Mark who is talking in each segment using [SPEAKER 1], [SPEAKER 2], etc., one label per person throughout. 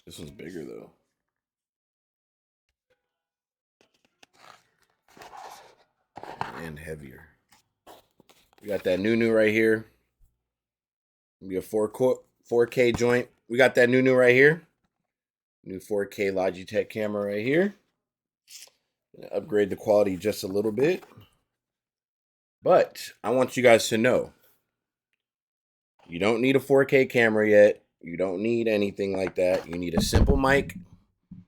[SPEAKER 1] This one's bigger though. And heavier. We got that new right here. Be a 4K joint. We got that new right here. New 4K Logitech camera right here. Upgrade the quality just a little bit. But I want you guys to know, you don't need a 4K camera yet. You don't need anything like that. You need a simple mic.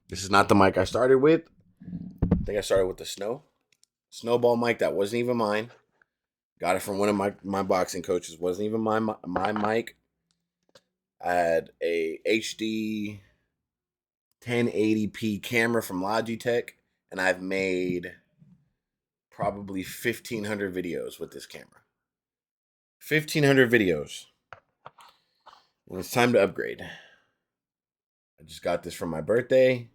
[SPEAKER 1] This is not the mic I started with. I think I started with the snowball mic that wasn't even mine. Got it from one of my boxing coaches. Wasn't even my mic. I had a HD 1080p camera from Logitech, and I've made probably 1,500 videos with this camera. 1,500 videos. And it's time to upgrade. I just got this for my birthday.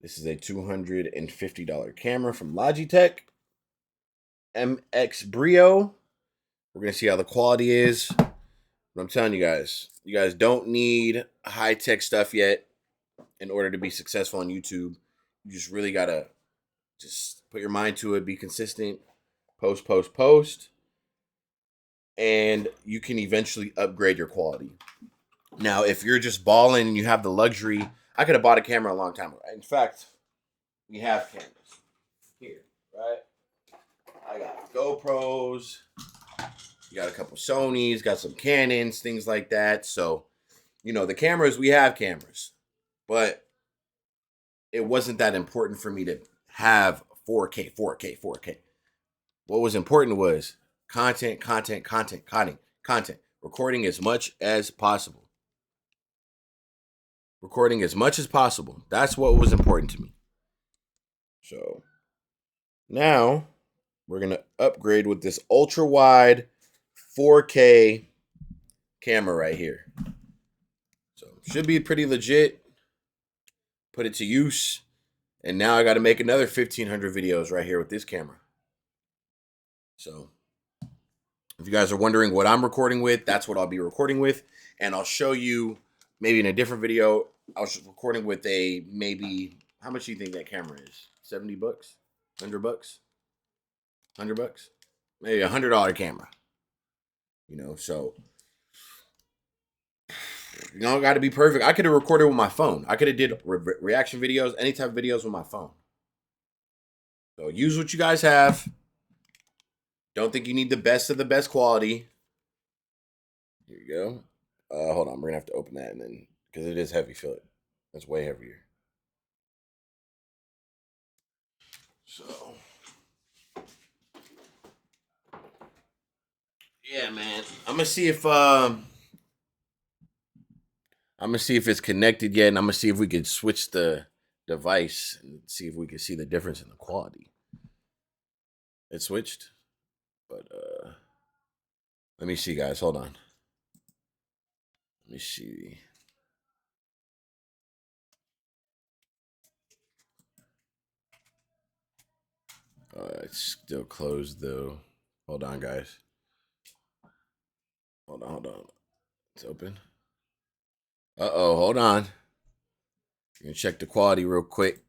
[SPEAKER 1] This is a $250 camera from Logitech. MX Brio. We're going to see how the quality is. But I'm telling you guys don't need high-tech stuff yet in order to be successful on YouTube. You just really got to just put your mind to it, be consistent, post. And you can eventually upgrade your quality. Now, if you're just balling and you have the luxury, I could have bought a camera a long time ago. In fact, we have cameras here, right? I got GoPros, you got a couple Sonys, got some Canons, things like that. So, the cameras, we have cameras. But it wasn't that important for me to have 4K. What was important was content. Recording as much as possible. That's what was important to me. So now we're going to upgrade with this ultra wide 4K camera right here. So should be pretty legit. Put it to use. And now I got to make another 1,500 videos right here with this camera. So if you guys are wondering what I'm recording with, that's what I'll be recording with. And I'll show you maybe in a different video. I was recording with a maybe, how much do you think that camera is? $70? $100? $100? Maybe $100 camera. So got to be perfect. I could have recorded with my phone. I could have did reaction videos, any type of videos with my phone. So use what you guys have. Don't think you need the best of the best quality. Here you go. Hold on, we're gonna have to open that and then, because it is heavy. Feel it. That's way heavier. So yeah, man. I'm gonna see if it's connected yet, and I'm gonna see if we can switch the device and see if we can see the difference in the quality. It switched, but let me see, guys. Hold on. Let me see. It's still closed though. Hold on, guys. Hold on. It's open. Hold on. You can check the quality real quick.